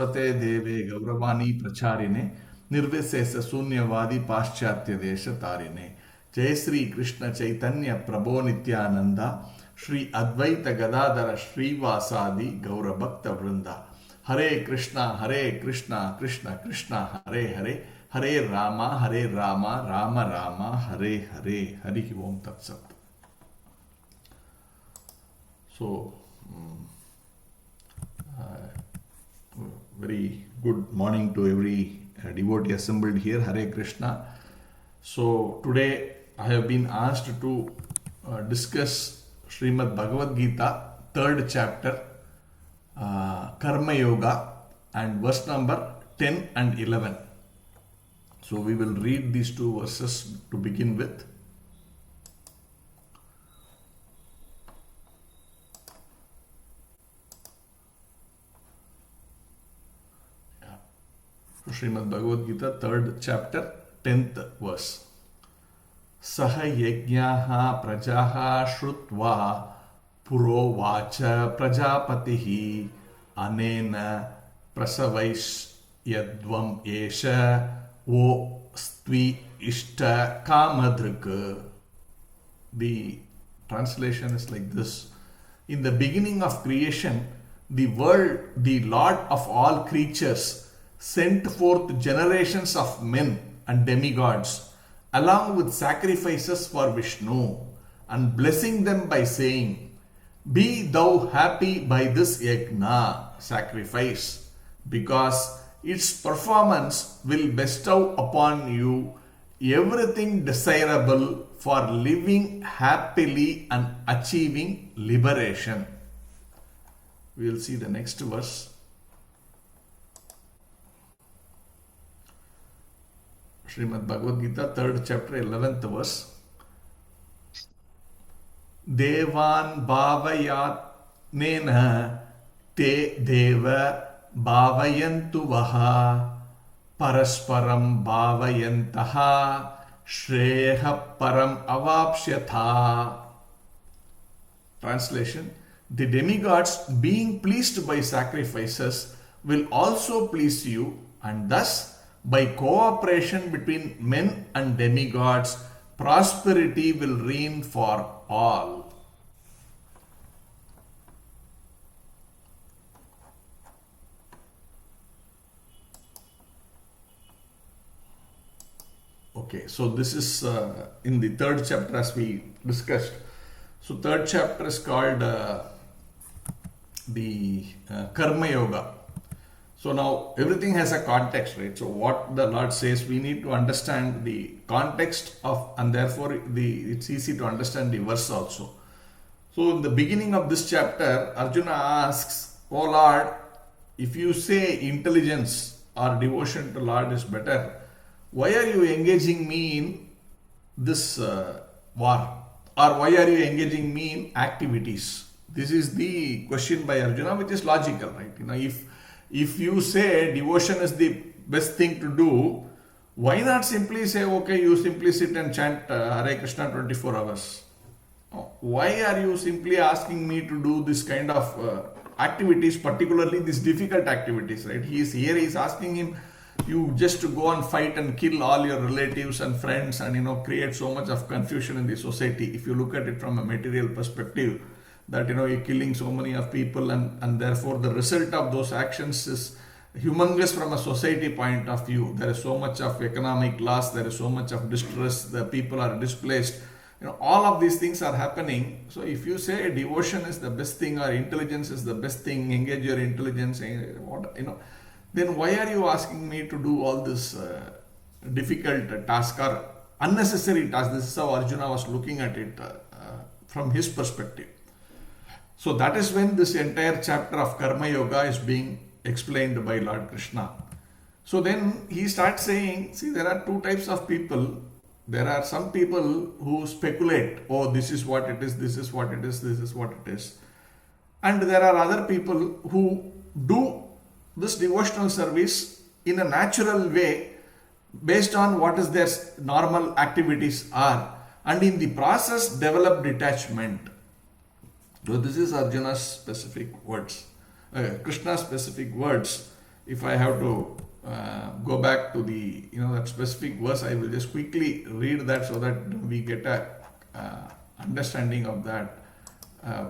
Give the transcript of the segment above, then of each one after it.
स्वते देवे गौरवाणी प्रचारिणे निर्विशेष शून्यवादी पाश्चात्य देश तारिणे जय श्री कृष्ण चैतन्य प्रभो नित्यानंद श्री अद्वैत गदाधर श्रीवासादि गौरभक्त वृंदा हरे कृष्णा कृष्ण कृष्ण हरे हरे हरे राम राम राम हरे हरे हरि ओम तत्सत. So very good morning to every devotee assembled here. Hare Krishna. So today I have been asked to discuss Srimad Bhagavad Gita, third chapter, Karma Yoga, and verse number 10 and 11. So we will read these two verses to begin with. Srimad Bhagavad Gita, third chapter, 10th verse. Saha yajnaha prajaha shrutva purovacha prajapatihi anena prasavais yadvam esha o stvi ishta kamadrik. The translation is like this. In the beginning of creation, the world, the Lord of all creatures, sent forth generations of men and demigods along with sacrifices for Vishnu and blessing them by saying, "Be thou happy by this yajna," sacrifice, because its performance will bestow upon you everything desirable for living happily and achieving liberation. We will see the next verse. Srimad Bhagavad Gita, 3rd chapter, 11th verse. Devan bhavayat nena te deva bhavayantu vaha parasparam bhavayantaha shreha param avapsyatha. Translation: the demigods, being pleased by sacrifices, will also please you, and thus by cooperation between men and demigods, prosperity will reign for all. Okay, so this is in the third chapter as we discussed. So third chapter is called the Karma Yoga. So now everything has a context, right? So what the Lord says, we need to understand the context of, and therefore it's easy to understand the verse also. So in the beginning of this chapter, Arjuna asks, "Oh Lord, if you say intelligence or devotion to Lord is better, why are you engaging me in this war? Or why are you engaging me in activities?" This is the question by Arjuna, which is logical, right? If you say devotion is the best thing to do, why not simply say, okay, you simply sit and chant Hare Krishna 24 hours? Why are you simply asking me to do this kind of activities, particularly these difficult activities, right? He is asking him, you just to go and fight and kill all your relatives and friends and create so much of confusion in the society. If you look at it from a material perspective, that you're killing so many of people and therefore the result of those actions is humongous from a society point of view. There is so much of economic loss, there is so much of distress, the people are displaced, all of these things are happening. So if you say devotion is the best thing or intelligence is the best thing, engage your intelligence, then why are you asking me to do all this difficult task or unnecessary task? This is how Arjuna was looking at it from his perspective. So that is when this entire chapter of Karma Yoga is being explained by Lord Krishna. So then he starts saying, see, there are two types of people. There are some people who speculate, oh, this is what it is, this is what it is, this is what it is. And there are other people who do this devotional service in a natural way based on what is their normal activities are, and in the process develop detachment. So this is Arjuna's specific words, Krishna's specific words. if I have to go back to the that specific verse, I will just quickly read that so that we get a understanding of that,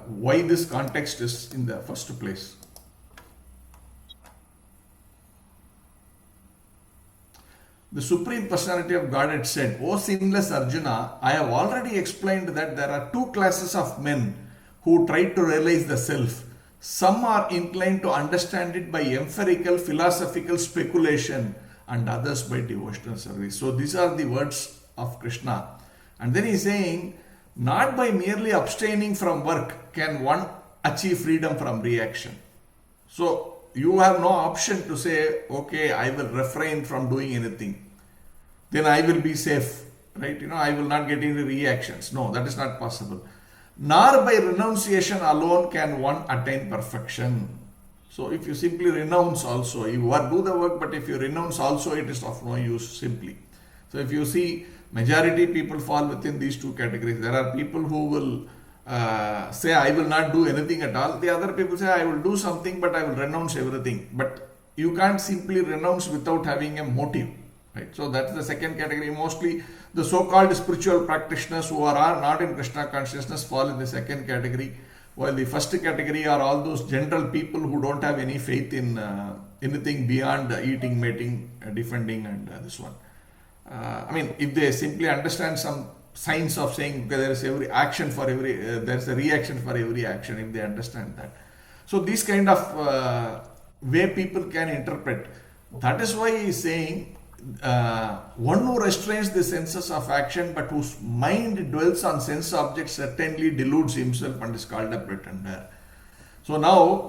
why this context is in the first place. The Supreme Personality of Godhead said, "O sinless Arjuna, I have already explained that there are two classes of men who try to realize the self. Some are inclined to understand it by empirical philosophical speculation and others by devotional service." So these are the words of Krishna. And then he is saying, not by merely abstaining from work can one achieve freedom from reaction. So you have no option to say, okay, I will refrain from doing anything. Then I will be safe, right? I will not get into reactions. No, that is not possible. Nor by renunciation alone can one attain perfection. So if you simply renounce also, you do the work, but if you renounce also, it is of no use simply. So if you see, majority people fall within these two categories. There are people who will say, I will not do anything at all. The other people say, I will do something, but I will renounce everything. But you can't simply renounce without having a motive, right? So that's the second category. Mostly the so-called spiritual practitioners who are not in Krishna consciousness fall in the second category, while the first category are all those general people who don't have any faith in anything beyond eating, mating, defending, and this one. If they simply understand some science of saying, okay, there is every action for every, there is a reaction for every action, if they understand that. So these kind of way people can interpret. That is why he is saying, one who restrains the senses of action but whose mind dwells on sense objects certainly deludes himself and is called a pretender. So now,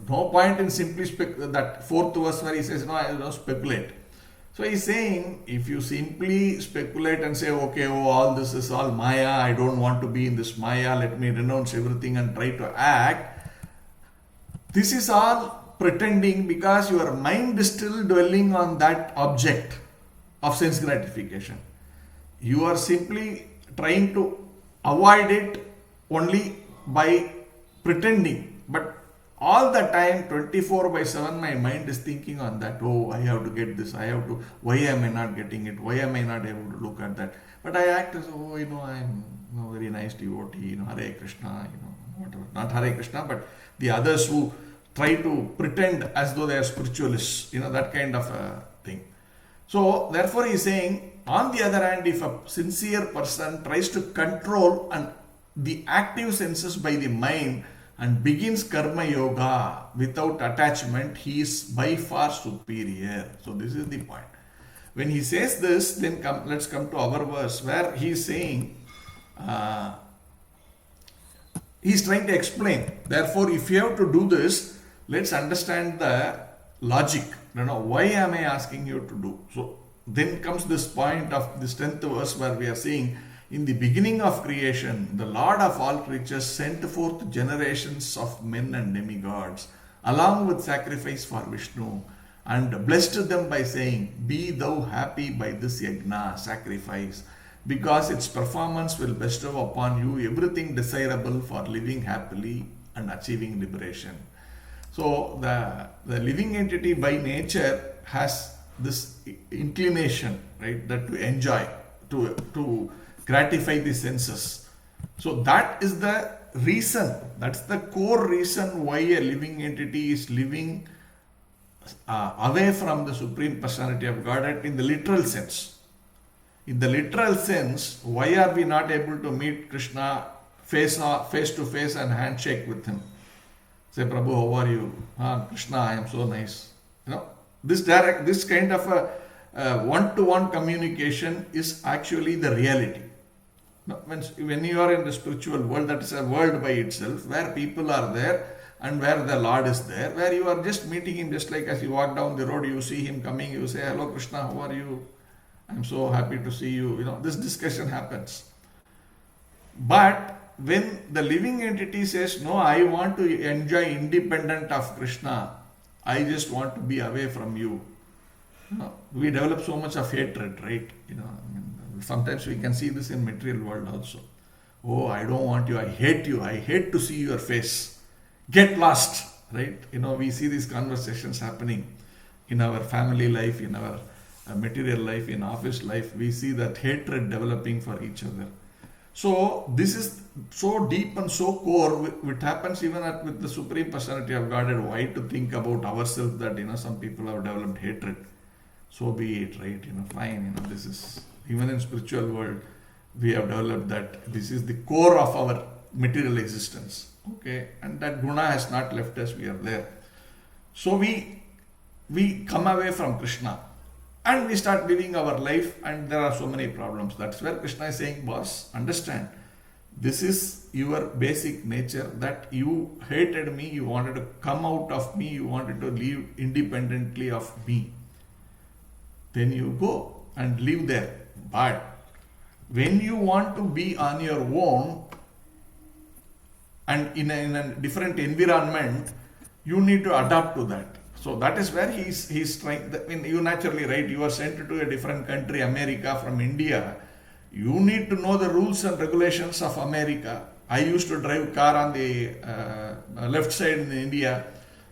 no point in simply that fourth verse where he says, no, I will not speculate. So he's saying, if you simply speculate and say, okay, all this is all Maya, I don't want to be in this Maya, let me renounce everything and try to act. This is all pretending because your mind is still dwelling on that object of sense gratification. You are simply trying to avoid it only by pretending. But all the time, 24/7, my mind is thinking on that. Oh, I have to get this. I have to. Why am I not getting it? Why am I not able to look at that? But I act as, I'm very nice devotee, Hare Krishna, whatever. Not Hare Krishna, but the others who try to pretend as though they are spiritualists, that kind of a thing. So, therefore, he is saying, on the other hand, if a sincere person tries to control the active senses by the mind and begins karma yoga without attachment, he is by far superior. So, this is the point. When he says this, then let's come to our verse where he is saying, he is trying to explain. Therefore, if you have to do this, let's understand the logic. Why am I asking you to do? So then comes this point of this 10th verse where we are saying, in the beginning of creation, the Lord of all creatures sent forth generations of men and demigods, along with sacrifice for Vishnu, and blessed them by saying, be thou happy by this yajna, sacrifice, because its performance will bestow upon you everything desirable for living happily and achieving liberation. So the living entity by nature has this inclination, right, that to enjoy, to gratify the senses. So that is the reason, that's the core reason why a living entity is living away from the Supreme Personality of Godhead in the literal sense. In the literal sense, why are we not able to meet Krishna face to face and handshake with him? Say, Prabhu, how are you? Krishna, I am so nice. This kind of a one-to-one communication is actually the reality. When you are in the spiritual world, that is a world by itself, where people are there and where the Lord is there, where you are just meeting him, just like as you walk down the road, you see him coming, you say, hello Krishna, how are you? I'm so happy to see you. This discussion happens. But when the living entity says, no, I want to enjoy independent of Krishna, I just want to be away from you. We develop so much of hatred, right? Sometimes we can see this in material world also. Oh, I don't want you. I hate to see your face. Get lost, right? We see these conversations happening. in our family life, in our material life, in office life, we see that hatred developing for each other. So this is so deep and so core, which happens even with the Supreme Personality of Godhead. Why to think about ourselves that some people have developed hatred? So be it, right? Fine. This is even in spiritual world we have developed that this is the core of our material existence. Okay, and that guna has not left us. We are there. So we come away from Krishna and we start living our life, and there are so many problems. That's where Krishna is saying, boss, understand, this is your basic nature, that you hated me, you wanted to come out of me, you wanted to live independently of me. Then you go and live there. But when you want to be on your own and in a different environment, you need to adapt to that. So that is where he's trying. You naturally, right? You are sent to a different country, America, from India. You need to know the rules and regulations of America. I used to drive car on the left side in India.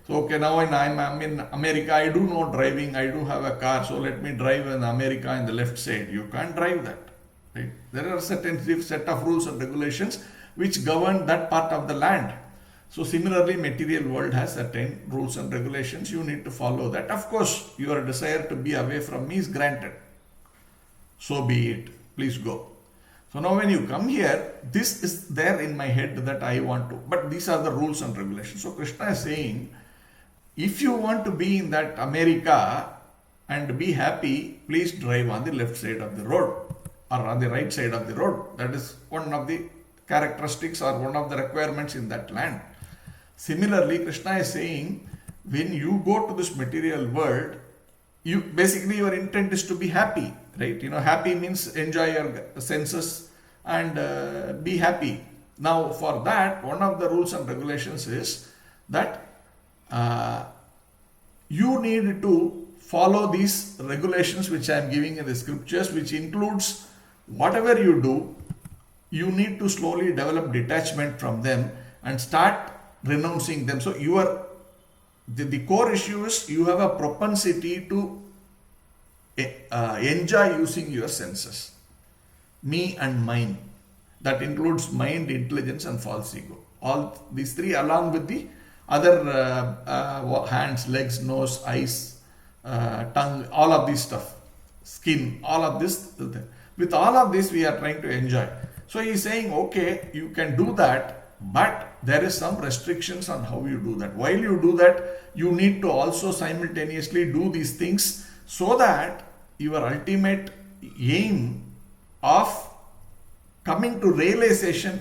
So okay, now I'm in America. I do know driving. I do have a car. So let me drive in America in the left side. You can't drive that. Right? There are certain set of rules and regulations which govern that part of the land. So similarly, material world has certain rules and regulations. You need to follow that. Of course, your desire to be away from me is granted. So be it. Please go. So now when you come here, this is there in my head that I want to. But these are the rules and regulations. So Krishna is saying, if you want to be in that America and be happy, please drive on the left side of the road or on the right side of the road. That is one of the characteristics or one of the requirements in that land. Similarly, Krishna is saying, when you go to this material world, basically your intent is to be happy, right? Happy means enjoy your senses and be happy. Now, for that, one of the rules and regulations is that you need to follow these regulations which I am giving in the scriptures, which includes whatever you do, you need to slowly develop detachment from them and start renouncing them. So the core issue is you have a propensity to enjoy using your senses. Me and mine. That includes mind, intelligence and false ego. All these three along with the other hands, legs, nose, eyes, tongue, all of this stuff, skin, all of this. With all of this we are trying to enjoy. So he is saying, okay, you can do that, but there is some restrictions on how you do that. While you do that, you need to also simultaneously do these things so that your ultimate aim of coming to realization,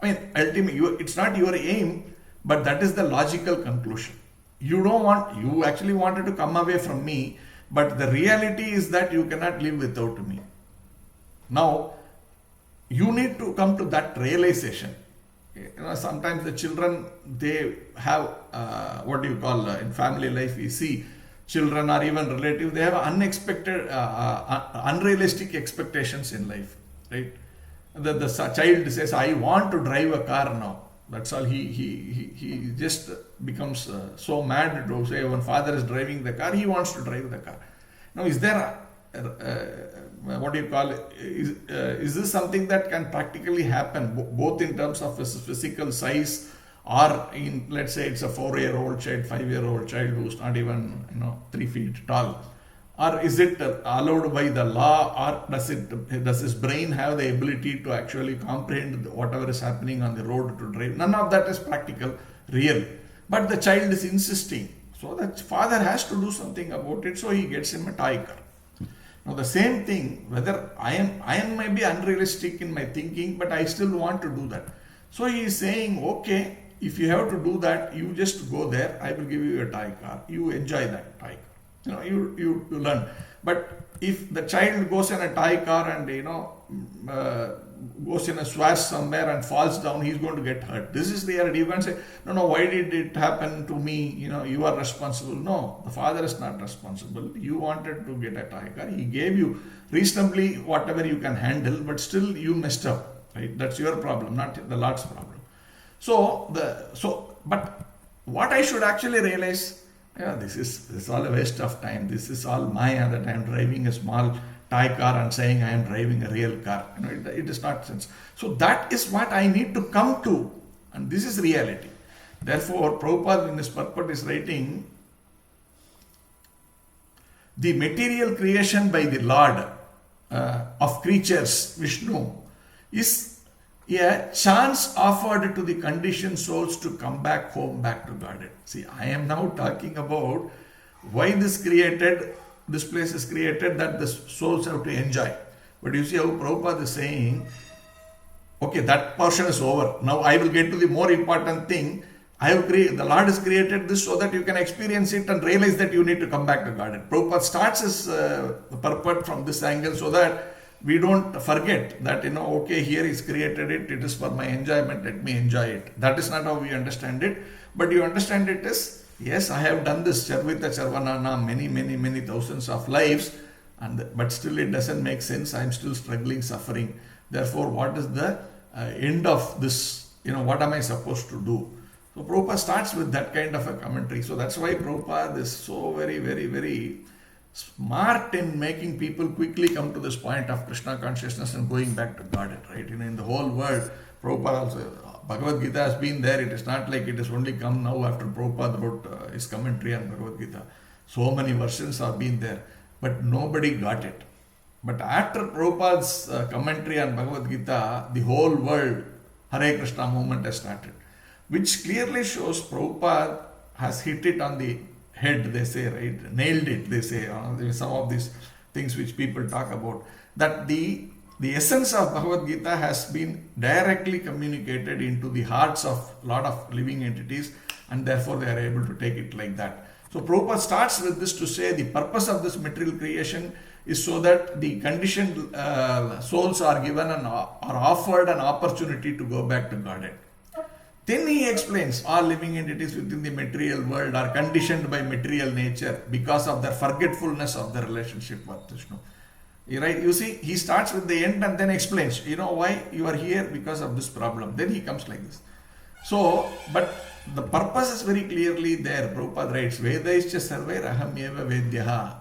it's not your aim, but that is the logical conclusion. You actually wanted to come away from me, but the reality is that you cannot live without me. Now, you need to come to that realization. Sometimes the children, they have in family life we see children or even relatives, they have unexpected, unrealistic expectations in life, right? The child says, I want to drive a car now. That's all. He just becomes so mad to say, when father is driving the car, he wants to drive the car. Now, is there is this something that can practically happen both in terms of physical size, or in, let's say it's a 4-year-old child, 5-year-old child who's not even 3 feet tall, or is it allowed by the law, or does his brain have the ability to actually comprehend whatever is happening on the road to drive? None of that is practical, real, but the child is insisting, so the father has to do something about it. So he gets him a toy car. Now the same thing, whether I am maybe unrealistic in my thinking, but I still want to do that. So he is saying, okay, if you have to do that, you just go there, I will give you a toy car, you enjoy that toy car, you learn. But if the child goes in a toy car and goes in a swash somewhere and falls down, he's going to get hurt. This is reality. You can't say, no, why did it happen to me? You are responsible. No, the father is not responsible. You wanted to get a toy car. He gave you reasonably whatever you can handle, but still you messed up. Right? That's your problem, not the Lord's problem. But what I should actually realize, Yeah, this is all a waste of time. This is all Maya that I am driving a small toy car and saying I am driving a real car. It is not sense. So that is what I need to come to, and this is reality. Therefore, Prabhupada in his purport is writing, the material creation by the Lord of creatures, Vishnu, is a chance offered to the conditioned souls to come back home, back to Godhead. See, I am now talking about why this place is created, that the souls have to enjoy. But you see how Prabhupada is saying, okay, that portion is over. Now I will get to the more important thing. The Lord has created this so that you can experience it and realize that you need to come back to Godhead. Prabhupada starts his purport from this angle so that we don't forget that, okay, here he's created it, it is for my enjoyment, let me enjoy it. That is not how we understand it. But you understand it as, yes, I have done this Charvita Charvanana many thousands of lives, but still it doesn't make sense. I am still struggling, suffering. Therefore, what is the end of this? What am I supposed to do? So Prabhupada starts with that kind of a commentary. So that's why Prabhupada is so very smart in making people quickly come to this point of Krishna consciousness and going back to Godhead, right? In the whole world, Prabhupada also, Bhagavad Gita has been there. It is not like it has only come now after Prabhupada wrote his commentary on Bhagavad Gita. So many versions have been there, but nobody got it. But after Prabhupada's commentary on Bhagavad Gita, the whole world, Hare Krishna movement has started, which clearly shows Prabhupada has hit it on the head, they say, right? Nailed it, they say. Some of these things which people talk about, that the essence of Bhagavad Gita has been directly communicated into the hearts of a lot of living entities, and therefore they are able to take it like that. So Prabhupada starts with this to say the purpose of this material creation is so that the conditioned souls are given and are offered an opportunity to go back to Godhead. Then he explains all living entities within the material world are conditioned by material nature because of their forgetfulness of their relationship with Vishnu. Right? You see, he starts with the end and then explains, why you are here because of this problem. Then he comes like this. So, but the purpose is very clearly there. Prabhupada writes, Vedaischa sarve raham eva vedyaha.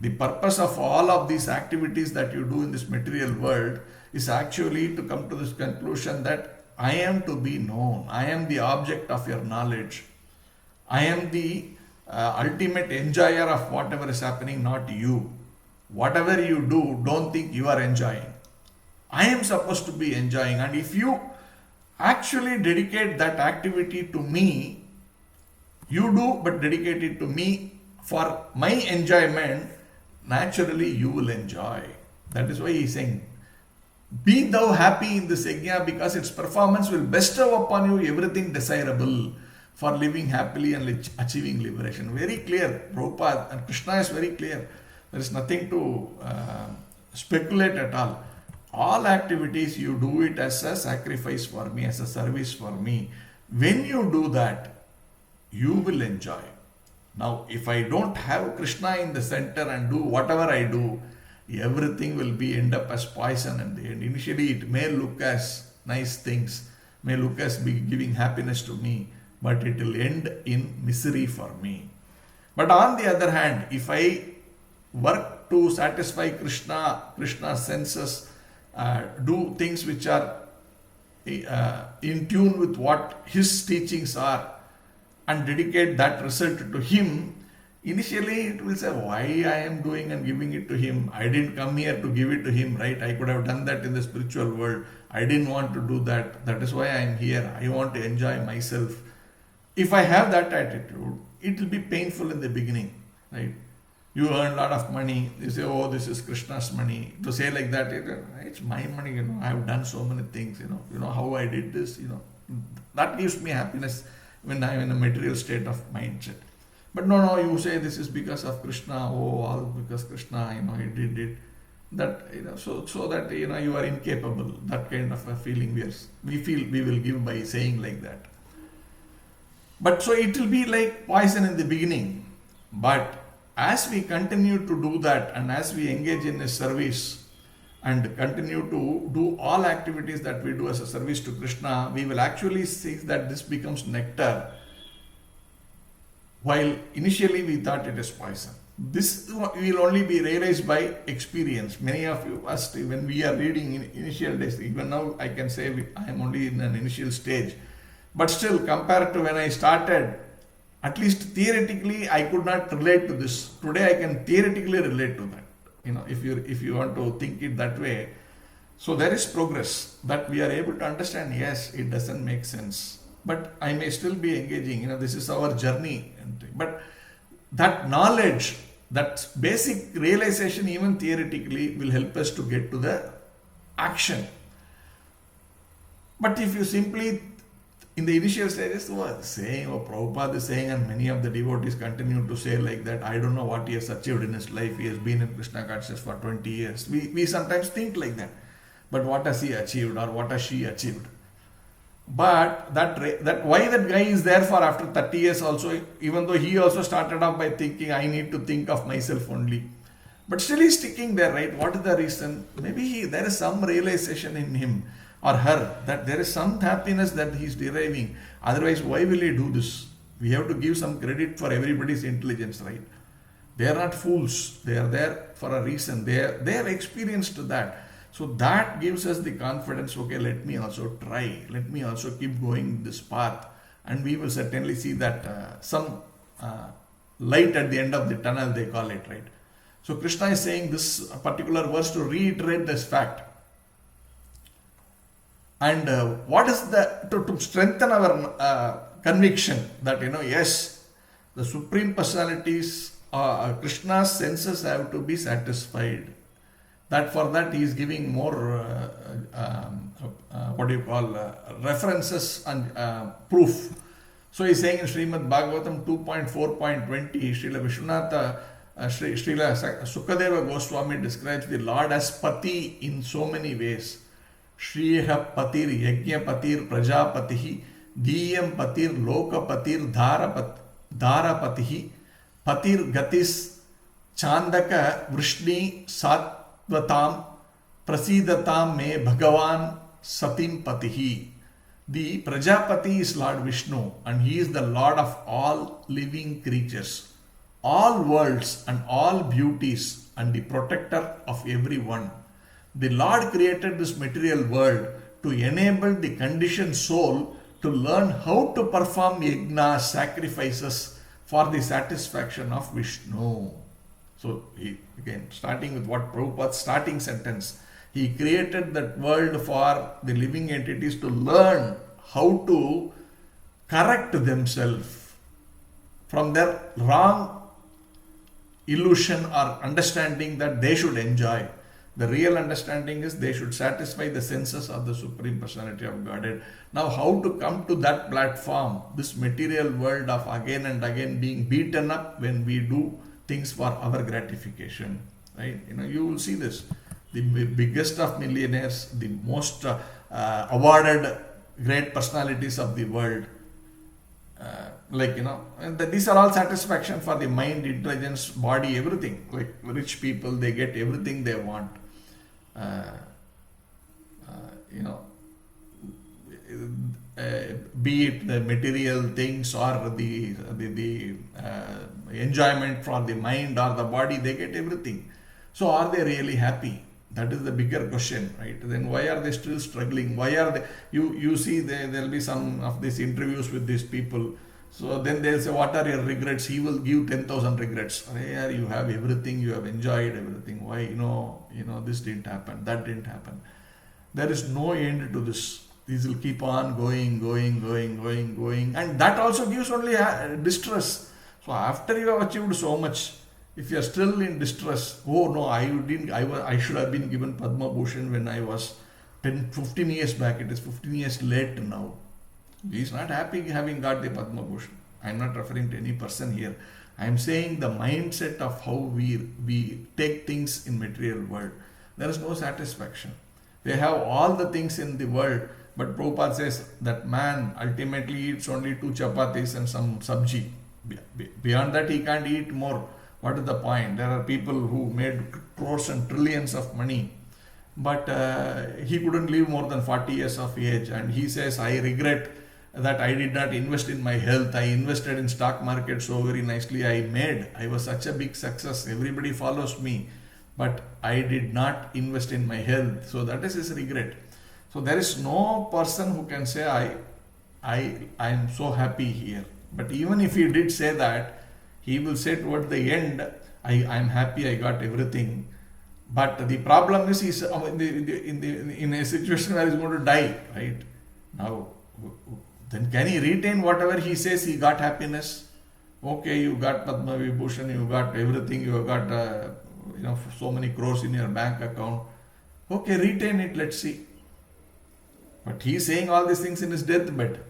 The purpose of all of these activities that you do in this material world is actually to come to this conclusion that I am to be known. I am the object of your knowledge. I am the ultimate enjoyer of whatever is happening, not you. Whatever you do, don't think you are enjoying. I am supposed to be enjoying. And if you actually dedicate that activity to me, you do, but dedicate it to me for my enjoyment, naturally you will enjoy. That is why he is saying, be thou happy in this yajna because its performance will bestow upon you everything desirable for living happily and achieving liberation. Very clear. Prabhupada and Krishna is very clear. There is nothing to speculate at all. All activities you do it as a sacrifice for me, as a service for me. When you do that, you will enjoy. Now, if I don't have Krishna in the center and do whatever I do, everything will end up as poison in the end. Initially, it may look as nice things, may look as giving happiness to me, but it will end in misery for me. But on the other hand, if I work to satisfy Krishna's senses, do things which are in tune with what his teachings are, and dedicate that result to him, initially it will say, why I am doing and giving it to him? I didn't come here to give it to him, right? I could have done that in the spiritual world. I didn't want to do that. That is why I am here. I want to enjoy myself. If I have that attitude, it will be painful in the beginning, right? You earn a lot of money. You say, oh, this is Krishna's money. To say like that, it's my money, I have done so many things, you know how I did this, That gives me happiness when I am in a material state of mindset. But no, you say this is because of Krishna, all because Krishna, he did it. That, so that, you are incapable. That kind of a feeling we feel we will give by saying like that. But so it will be like poison in the beginning. But as we continue to do that and as we engage in a service and continue to do all activities that we do as a service to Krishna, we will actually see that this becomes nectar. while initially we thought it is poison. This will only be realized by experience. Many of you must, when we are reading in initial days, even now I can say I am only in an initial stage, but still compared to when I started, at least theoretically I could not relate to this. Today I can theoretically relate to that. If you want to think it that way. So there is progress that we are able to understand. Yes, it doesn't make sense, but I may still be engaging. This is our journey. But that knowledge, that basic realization, even theoretically, will help us to get to the action. But if you simply, in the initial stages, saying, Prabhupada is saying, and many of the devotees continue to say like that, I don't know what he has achieved in his life. He has been in Krishna consciousness for 20 years. We sometimes think like that. But what has he achieved, or what has she achieved? But that why that guy is there for after 30 years also, even though he also started off by thinking, I need to think of myself only. But still he's sticking there, right? What is the reason? Maybe there is some realization in him or her that there is some happiness that he's deriving. Otherwise, why will he do this? We have to give some credit for everybody's intelligence, right? They are not fools. They are there for a reason. They have experienced that. So that gives us the confidence, okay, let me also try. Let me also keep going this path. And we will certainly see that some light at the end of the tunnel, they call it, right? So Krishna is saying this particular verse to reiterate this fact. And what is to strengthen our conviction that, yes, the Supreme Personalities, Krishna's senses have to be satisfied. That for that he is giving more, references and proof. So he is saying in Srimad Bhagavatam 2.4.20, Srila Vishwanatha, Srila Sukadeva Goswami describes the Lord as Pati in so many ways. Shriha Patir, Yajna Patir, Prajapatihi, Diyam Patir, Loka Patir, Dharapatihi, Patir Gatis, Chandaka, Vrishni, Satvatam, Prasidatam me Bhagavan Satim Patihi. The Prajapati is Lord Vishnu, and he is the Lord of all living creatures, all worlds and all beauties, and the protector of everyone. The Lord created this material world to enable the conditioned soul to learn how to perform yajna, sacrifices for the satisfaction of Vishnu. So, again, starting with what Prabhupada's starting sentence, he created that world for the living entities to learn how to correct themselves from their wrong illusion or understanding that they should enjoy. The real understanding is they should satisfy the senses of the Supreme Personality of Godhead. Now, how to come to that platform, this material world of again and again being beaten up when we do things for our gratification, right? You will see this. The biggest of millionaires, the most awarded great personalities of the world, and these are all satisfaction for the mind, intelligence, body, everything. Like rich people, they get everything they want. Be it the material things or the enjoyment for the mind or the body, they get everything. So are they really happy? That is the bigger question, right? Then why are they still struggling? Why are they? You see, there will be some of these interviews with these people. So then they'll say, what are your regrets? He will give 10,000 regrets. You have everything, you have enjoyed everything. Why, this didn't happen, that didn't happen. There is no end to this. These will keep on going. And that also gives only distress. So after you have achieved so much, if you are still in distress, I should have been given Padma Bhushan when I was 15 years back. It is 15 years late now. He is not happy having got the Padma Bhushan. I am not referring to any person here. I am saying the mindset of how we take things in material world. There is no satisfaction. They have all the things in the world, but Prabhupada says that man ultimately eats only 2 chapatis and some sabji. Beyond that he can't eat more. What is the point? There are people who made crores and trillions of money, but he couldn't live more than 40 years of age, and he says, I regret that I did not invest in my health. I invested in stock market so very nicely. I was such a big success. Everybody follows me, but I did not invest in my health. So that is his regret. So there is no person who can say I am so happy here. But even if he did say that, he will say toward the end, I am happy, I got everything. But the problem is he's in a situation where he's going to die, right? Now, then can he retain whatever he says he got happiness? Okay, you got Padma Vibhushan, you got everything, you got so many crores in your bank account. Okay, retain it, let's see. But he's saying all these things in his deathbed.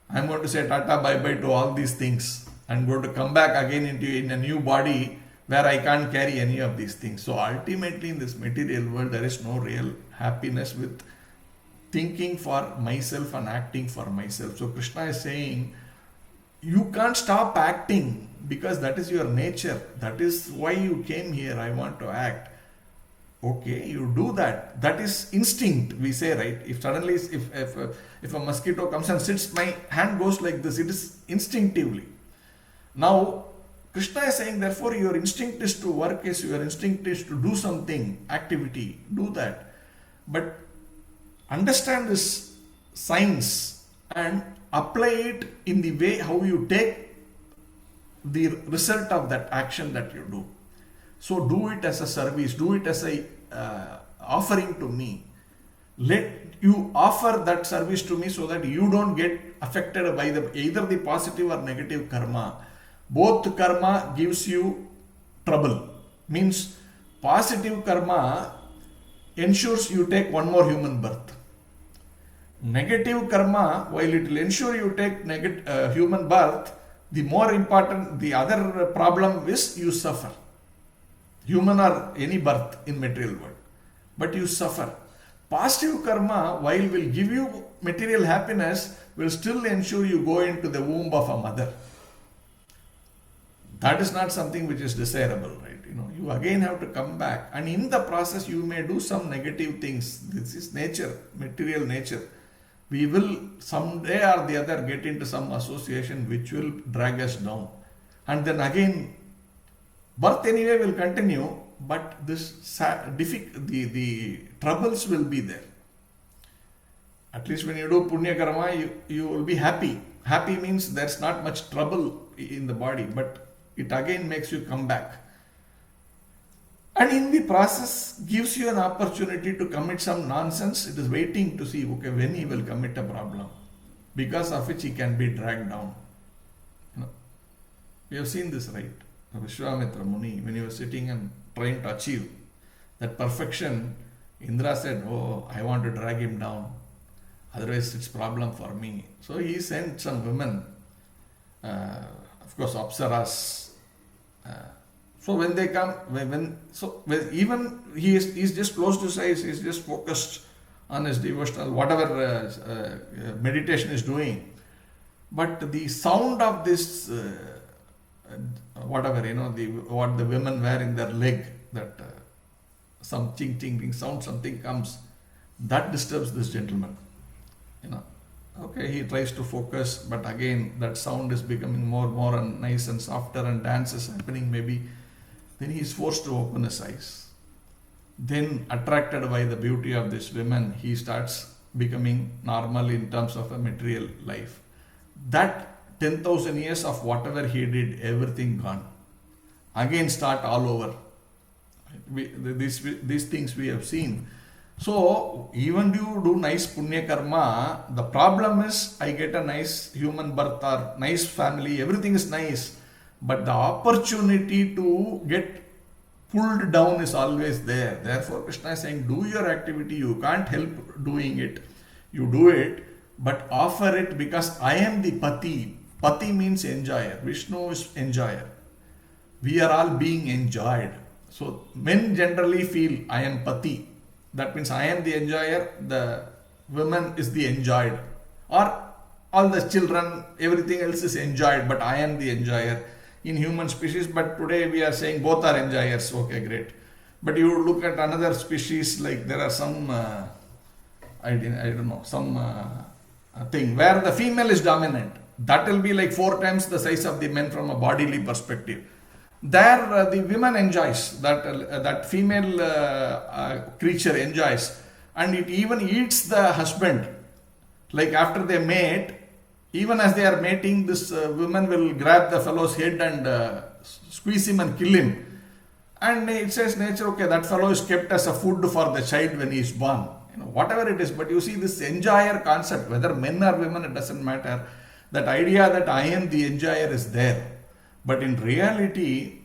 I'm going to say tata bye-bye to all these things. I'm going to come back again in a new body where I can't carry any of these things. So ultimately in this material world, there is no real happiness with thinking for myself and acting for myself. So Krishna is saying, you can't stop acting because that is your nature. That is why you came here. I want to act. Okay, you do that. That is instinct, we say, right? If suddenly, if a mosquito comes and sits, my hand goes like this. It is instinctively. Now, Krishna is saying, therefore, your instinct is to work, your instinct is to do something, activity, do that. But understand this science and apply it in the way how you take the result of that action that you do. So do it as a service, do it as a offering to me. Let you offer that service to me so that you don't get affected by either the positive or negative karma. Both karma gives you trouble. Means positive karma ensures you take one more human birth. Negative karma, while it will ensure you take human birth, the other problem is you suffer. Human or any birth in material world. But you suffer. Positive karma, while will give you material happiness, will still ensure you go into the womb of a mother. That is not something which is desirable, right? You again have to come back, and in the process you may do some negative things. This is nature, material nature. We will someday or the other get into some association which will drag us down. And then again, birth anyway will continue, but the troubles will be there. At least when you do punya karma, you will be happy. Happy means there's not much trouble in the body, but it again makes you come back. And in the process gives you an opportunity to commit some nonsense. It is waiting to see, okay, when he will commit a problem, because of which he can be dragged down. We have seen this, right? Vishwamitra Muni, when he was sitting and trying to achieve that perfection, Indra said, oh, I want to drag him down. Otherwise it's problem for me. So he sent some women, of course, Apsaras. So when they come, even he's just closed his eyes, he's just focused on his devotional, whatever meditation is doing. But the sound of this, what the women wear in their leg, that some ching ching sound, something comes, that disturbs this gentleman. Okay, he tries to focus, but again that sound is becoming more and nice and softer, and dance is happening maybe. Then he is forced to open his eyes. Then, attracted by the beauty of this woman, he starts becoming normal in terms of a material life. That 10,000 years of whatever he did, everything gone. Again start all over. These things we have seen. So, even you do nice punya karma, the problem is I get a nice human birth or nice family, everything is nice. But the opportunity to get pulled down is always there. Therefore, Krishna is saying, do your activity. You can't help doing it. You do it, but offer it because I am the Pati. Pati means enjoyer. Vishnu is enjoyer. We are all being enjoyed. So, men generally feel I am Pati. That means I am the enjoyer, the woman is the enjoyed. Or all the children, everything else is enjoyed, but I am the enjoyer in human species. But today we are saying both are enjoyers. Okay, great. But you look at another species, like there are some, I don't know, some thing where the female is dominant. That will be like 4 times the size of the men from a bodily perspective. There, the women enjoys that female creature enjoys, and it even eats the husband. Like after they mate, even as they are mating, this woman will grab the fellow's head and squeeze him and kill him. And it says nature, okay, that fellow is kept as a food for the child when he is born. Whatever it is, but you see this enjoyer concept, whether men or women, it doesn't matter. That idea that I am the enjoyer is there. But in reality,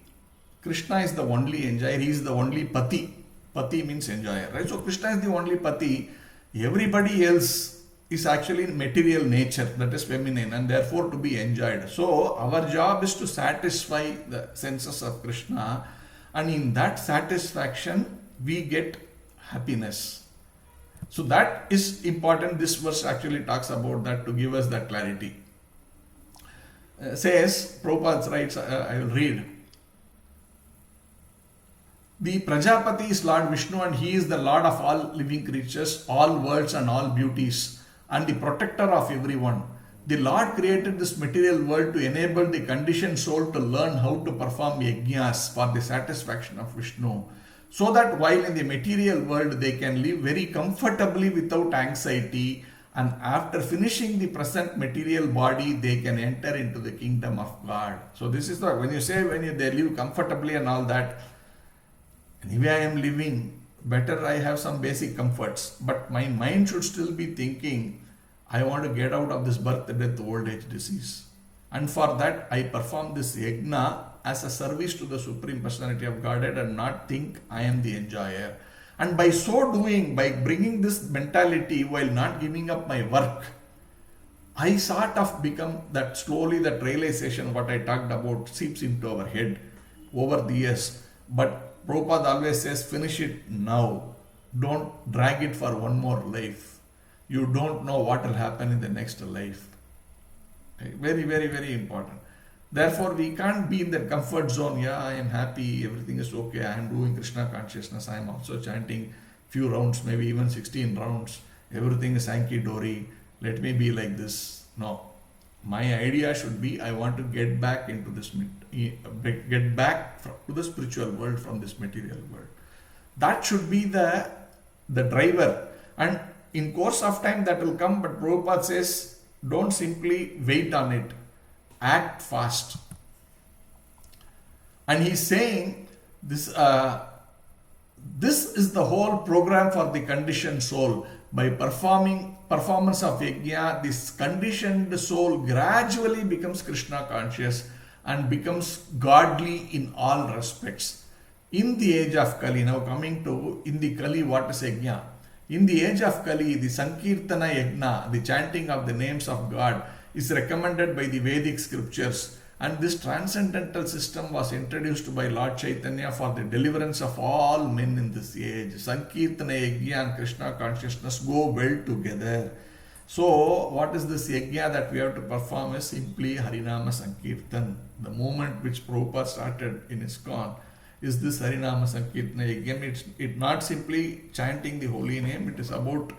Krishna is the only enjoyer. He is the only pati. Pati means enjoyer, right? So Krishna is the only pati. Everybody else is actually material nature, that is feminine, and therefore to be enjoyed. So our job is to satisfy the senses of Krishna, and in that satisfaction we get happiness. So that is important. This verse actually talks about that to give us that clarity. Says, Prabhupada writes, I will read. The Prajapati is Lord Vishnu, and he is the Lord of all living creatures, all worlds and all beauties, and the protector of everyone. The Lord created this material world to enable the conditioned soul to learn how to perform yajnas for the satisfaction of Vishnu, so that while in the material world they can live very comfortably without anxiety, and after finishing the present material body they can enter into the kingdom of God. So this is when you say they live comfortably and all that, anyway I am living, better I have some basic comforts, but my mind should still be thinking, I want to get out of this birth, death, old age, disease. And for that I perform this yajna as a service to the Supreme Personality of Godhead and not think I am the enjoyer. And by so doing, by bringing this mentality while not giving up my work, I sort of become that slowly that realization what I talked about seeps into our head over the years. But Prabhupada always says, finish it now. Don't drag it for one more life. You don't know what will happen in the next life. Okay? Very, very, very important. Therefore, we can't be in that comfort zone. Yeah, I am happy, everything is okay, I am doing Krishna consciousness, I am also chanting few rounds, maybe even 16 rounds. Everything is Sankey Dory. Let me be like this. No. My idea should be, I want to get back into this, get back to the spiritual world from this material world. That should be the driver. And in course of time that will come, but Prabhupada says, don't simply wait on it. Act fast. And he's saying this is the whole program for the conditioned soul. By performance of yajna, this conditioned soul gradually becomes Krishna conscious and becomes godly in all respects. In the age of Kali, now coming to in the Kali, what is yajna? In the age of Kali, the Sankirtana yajna, the chanting of the names of God, is recommended by the Vedic scriptures, and this transcendental system was introduced by Lord Chaitanya for the deliverance of all men in this age. Sankirtana yajna and Krishna consciousness go well together. So what is this yajna that we have to perform is simply Harinama Sankirtan. The moment which Prabhupada started in ISKCON is this Harinama Sankirtana yajna. It's not simply chanting the holy name, it is about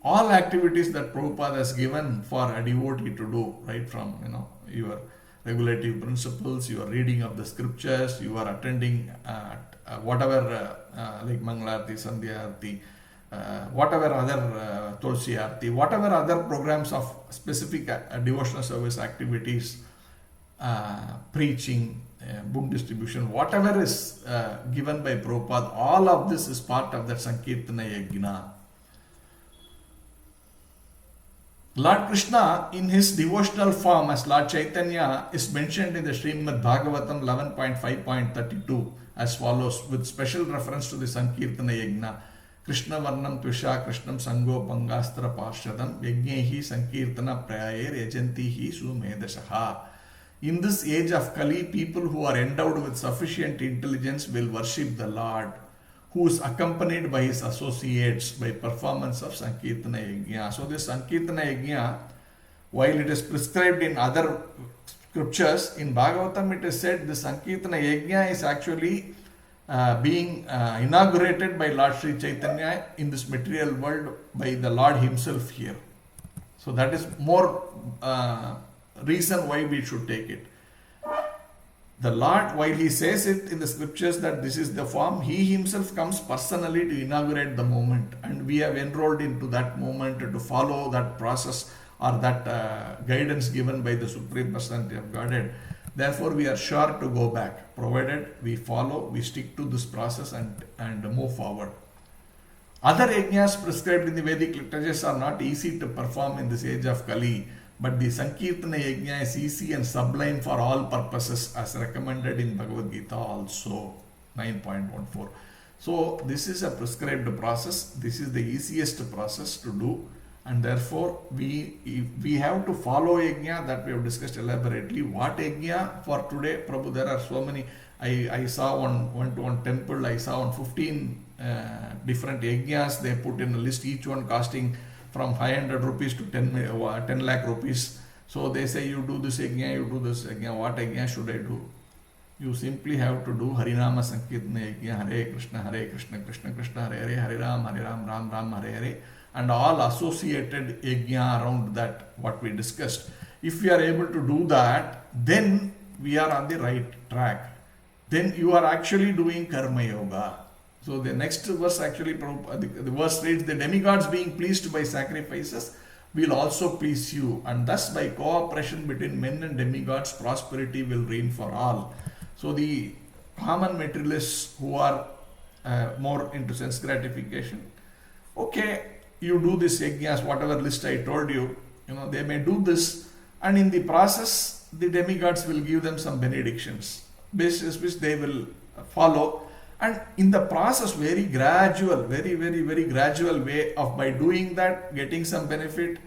all activities that Prabhupada has given for a devotee to do, right from your regulative principles, your reading of the scriptures, you are attending whatever like Mangalarti, Sandhyarti, whatever other Tulsi Arti, whatever other programs of specific devotional service activities, preaching, book distribution, whatever is given by Prabhupada, all of this is part of that Sankirtana Yajna. Lord Krishna, in his devotional form as Lord Chaitanya, is mentioned in the Srimad Bhagavatam 11.5.32 as follows, with special reference to the Sankirtana Yajna. Krishna Varnam Tvisha Krishnam Sango Pangastra Parshadam Yajnehi Sankirtana Prayer Yajantihi Sumedashaha. In this age of Kali, people who are endowed with sufficient intelligence will worship the Lord, who is accompanied by his associates by performance of Sankirtana Yajna. So this Sankirtana Yajna, while it is prescribed in other scriptures, in Bhagavatam it is said the Sankirtana Yajna is actually being inaugurated by Lord Sri Chaitanya in this material world by the Lord himself here. So that is more reason why we should take it. The Lord, while he says it in the scriptures that this is the form, he himself comes personally to inaugurate the moment, and we have enrolled into that moment to follow that process or that guidance given by the Supreme Personality of Godhead. Therefore, we are sure to go back, provided we follow, we stick to this process and move forward. Other yajnas prescribed in the Vedic literatures are not easy to perform in this age of Kali, but the Sankirtana yajna is easy and sublime for all purposes, as recommended in Bhagavad Gita also 9.14. So this is a prescribed process. This is the easiest process to do, and therefore we have to follow yajna that we have discussed elaborately. What yajna for today, Prabhu? There are so many. I saw went to one temple. I saw 15 different yajnas. They put in a list, each one costing from 500 rupees to 10 lakh rupees. So they say, you do this yajna, you do this yajna. What yajna should I do? You simply have to do Harinama Sankirtana yajna, Hare Krishna, Krishna Krishna, Hare Hare, Hare Ram, Ram Ram, Hare Hare, and all associated yajna around that, what we discussed. If we are able to do that, then we are on the right track. Then you are actually doing Karma Yoga. So the next verse actually, the verse reads, the demigods being pleased by sacrifices will also please you, and thus by cooperation between men and demigods, prosperity will reign for all. So the common materialists who are more into sense gratification, okay, you do this yajnas, whatever list I told you, they may do this, and in the process, the demigods will give them some benedictions, basis which they will follow. And in the process, very gradual, very gradual way of, by doing that, getting some benefit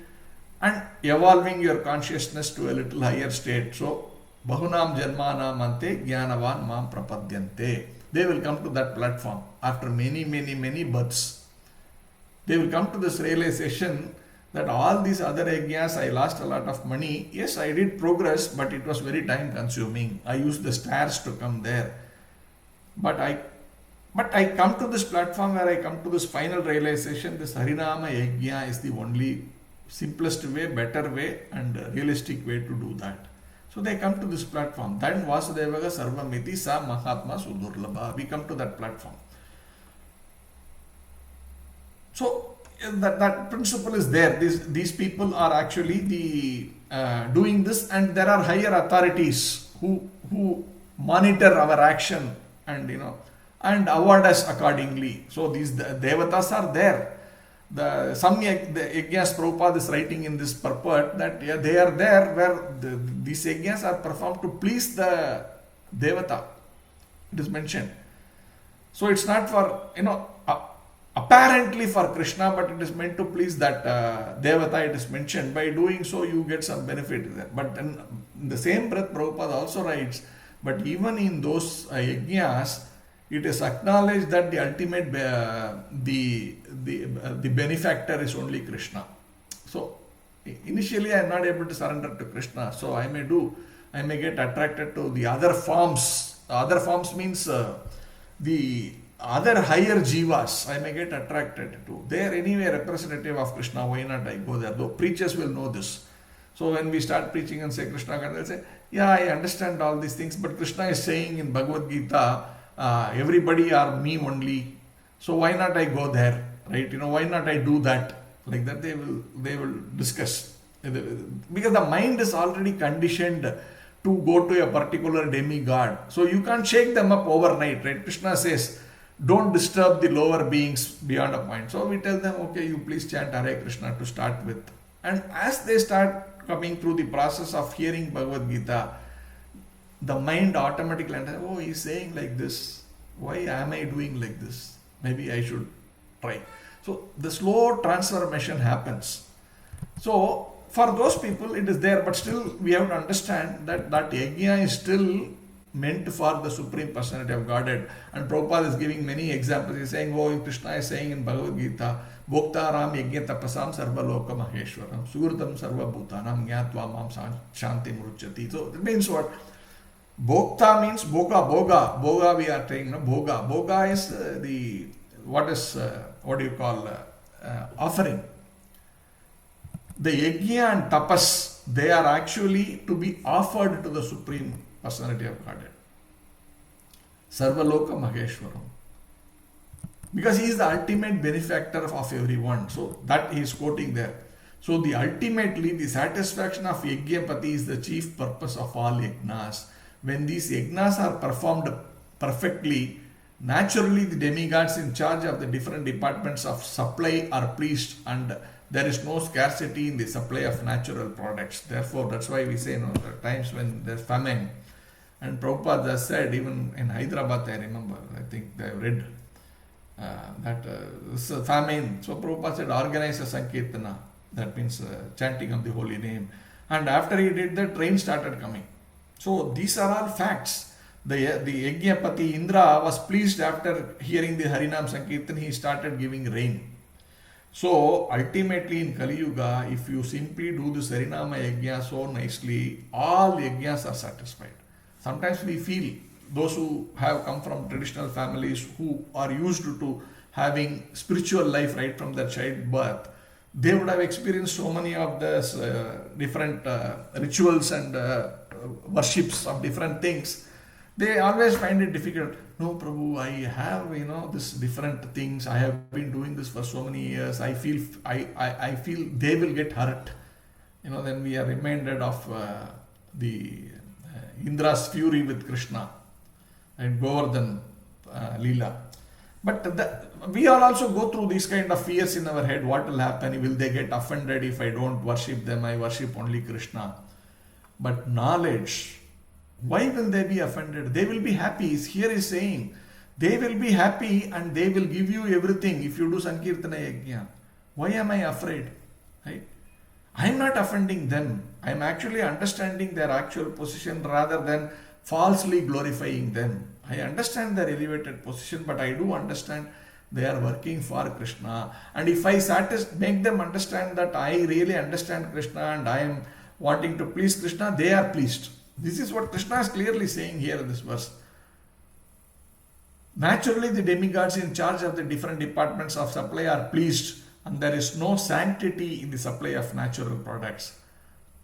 and evolving your consciousness to a little higher state. So, Bahunam Janmanam Ante Jnanavan Mam Prapadyante. They will come to that platform after many births. They will come to this realization that all these other yajnas, I lost a lot of money. Yes, I did progress, but it was very time consuming. I used the stairs to come there. But I come to this platform where I come to this final realization, this Harinama Yajna is the only simplest way, better way and realistic way to do that. So they come to this platform. Then Vasudevaga Sarvamiti Sa Mahatma Sudurlabha. We come to that platform. So that principle is there. These people are actually doing this, and there are higher authorities who monitor our action and award us accordingly. So these devatas are there. The yajnas Prabhupada is writing in this purport that they are there where these yajnas are performed to please the devata. It is mentioned. So it's not for, apparently for Krishna, but it is meant to please that devata. It is mentioned. By doing so, you get some benefit there. But in the same breath, Prabhupada also writes, but even in those yajnas, it is acknowledged that the ultimate the benefactor is only Krishna. So initially I am not able to surrender to Krishna, so I may get attracted to the other forms. Other forms means the other higher jivas I may get attracted to. They are anyway representative of Krishna. Why not I go there? Though preachers will know this. So when we start preaching and say Krishna, they'll say, yeah, I understand all these things, but Krishna is saying in Bhagavad Gita, everybody are me only. So why not I go there, right? Why not I do that? Like that they will discuss. Because the mind is already conditioned to go to a particular demigod. So you can't shake them up overnight, right? Krishna says, don't disturb the lower beings beyond a point. So we tell them, okay, you please chant Hare Krishna to start with. And as they start coming through the process of hearing Bhagavad Gita, the mind automatically understands, oh, he's saying like this. Why am I doing like this? Maybe I should try. So the slow transformation happens. So for those people, it is there, but still we have to understand that yajna is still meant for the Supreme Personality of Godhead. And Prabhupada is giving many examples. He is saying, oh, Krishna is saying in Bhagavad Gita, Bhoktaram yajna tapasam sarvaloka maheshwaram sugurtam sarva bhutanam jnatva mam shanti mruchati. So it means what? Bhokta means bhoga. Bhoga we are saying, no? Bhoga. Bhoga is what do you call offering. the yajna and tapas, they are actually to be offered to the Supreme Personality of Godhead. Sarvaloka Maheshwaram. Because he is the ultimate benefactor of everyone. So that he is quoting there. So ultimately the satisfaction of Yajnapati is the chief purpose of all yajnas. When these yajnas are performed perfectly, naturally the demigods in charge of the different departments of supply are pleased, and there is no scarcity in the supply of natural products. Therefore, that's why we say, there are times when there's famine. And Prabhupada said, even in Hyderabad, I remember, I think they read that this famine. So Prabhupada said, organize a Sankirtana. That means chanting of the holy name. And after he did that, rain started coming. So these are all facts. The Yajnapati Indra was pleased after hearing the Harinam Sankirtan, he started giving rain. So ultimately in Kali Yuga, if you simply do this Harinama Yajna so nicely, all Yajnas are satisfied. Sometimes we feel those who have come from traditional families, who are used to having spiritual life right from their childbirth, they would have experienced so many of these different rituals and worships of different things. They always find it difficult. No, Prabhu, I have this different things. I have been doing this for so many years. I feel they will get hurt. Then we are reminded of the Indra's fury with Krishna and Govardhan Leela. But we all also go through these kind of fears in our head. What will happen? Will they get offended if I don't worship them? I worship only Krishna. But knowledge, why will they be offended? They will be happy. Here is saying, they will be happy and they will give you everything if you do Sankirtana Yajna. Why am I afraid? Right? I am not offending them. I am actually understanding their actual position rather than falsely glorifying them. I understand their elevated position, but I do understand they are working for Krishna. And if I make them understand that I really understand Krishna and I am wanting to please Krishna, they are pleased. This is what Krishna is clearly saying here in this verse. Naturally, the demigods in charge of the different departments of supply are pleased, and there is no sanctity in the supply of natural products.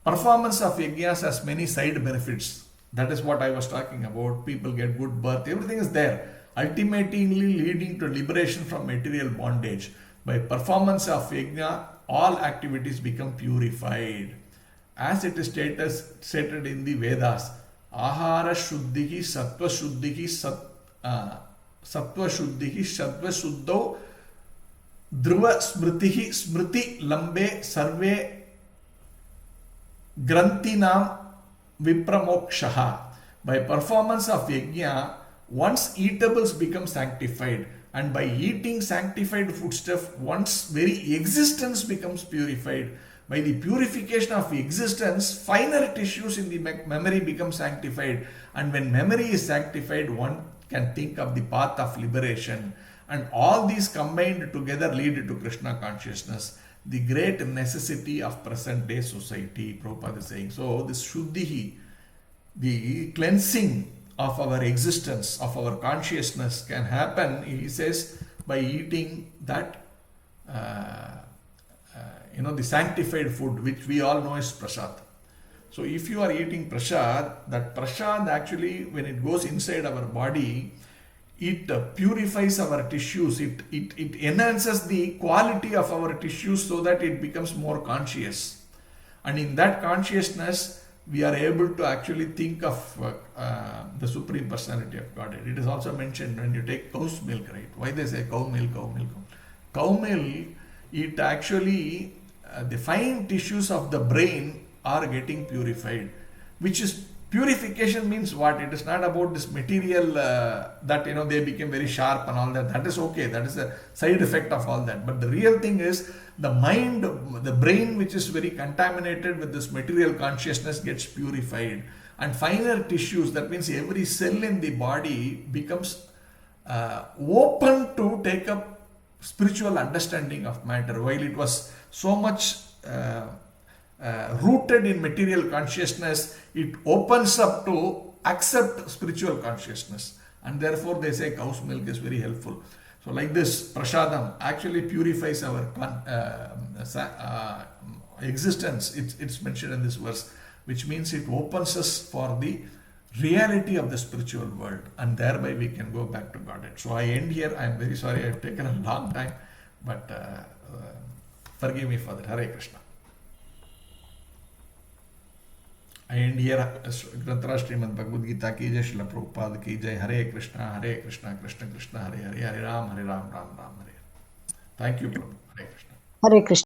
Performance of yajnas has many side benefits. That is what I was talking about. People get good birth. Everything is there. Ultimately leading to liberation from material bondage. By performance of yajna, all activities become purified. As it is stated in the Vedas, Ahara Shuddhihi, Sattva Shuddhihi, Sattva Shuddhihi, Sattva Shuddho, Dhruva Smritihi, Smriti Lambe, Sarve Grantinam Vipramokshaha. By performance of yajna, one's eatables become sanctified, and by eating sanctified foodstuff, one's very existence becomes purified. By the purification of existence, finer tissues in the memory become sanctified, and when memory is sanctified, one can think of the path of liberation, and all these combined together lead to Krishna consciousness, the great necessity of present day society. Prabhupada is saying. So this Shuddhihi, the cleansing of our existence, of our consciousness, can happen, he says, by eating that the sanctified food, which we all know is prasad. So if you are eating prasad, that prasad actually, when it goes inside our body, it purifies our tissues, it enhances the quality of our tissues so that it becomes more conscious. And in that consciousness, we are able to actually think of the Supreme Personality of Godhead. It is also mentioned when you take cow's milk, right? Why they say cow milk, cow milk? Cow milk, it actually, the fine tissues of the brain are getting purified, which is purification means what? It is not about this material that they became very sharp and all that. That is okay. That is a side effect of all that. But the real thing is the mind, the brain, which is very contaminated with this material consciousness, gets purified, and finer tissues. That means every cell in the body becomes open to take up spiritual understanding of matter, while it was so much rooted in material consciousness. It opens up to accept spiritual consciousness, and therefore they say cow's milk is very helpful. So like this, prasadam actually purifies our existence. It's mentioned in this verse, which means it opens us for the reality of the spiritual world, and thereby we can go back to Godhead. So I end here. I'm very sorry I've taken a long time, but forgive me for that. Hare Krishna. I end here. Grantara Srimad Bhagavad Gita ki jai, Srila Prabhupada ki jai. Hare Krishna, Krishna Krishna, Hare Hare, Hare Ram, Ram Ram, Hare. Thank you, Prabhu. Hare Krishna. Hare Krishna.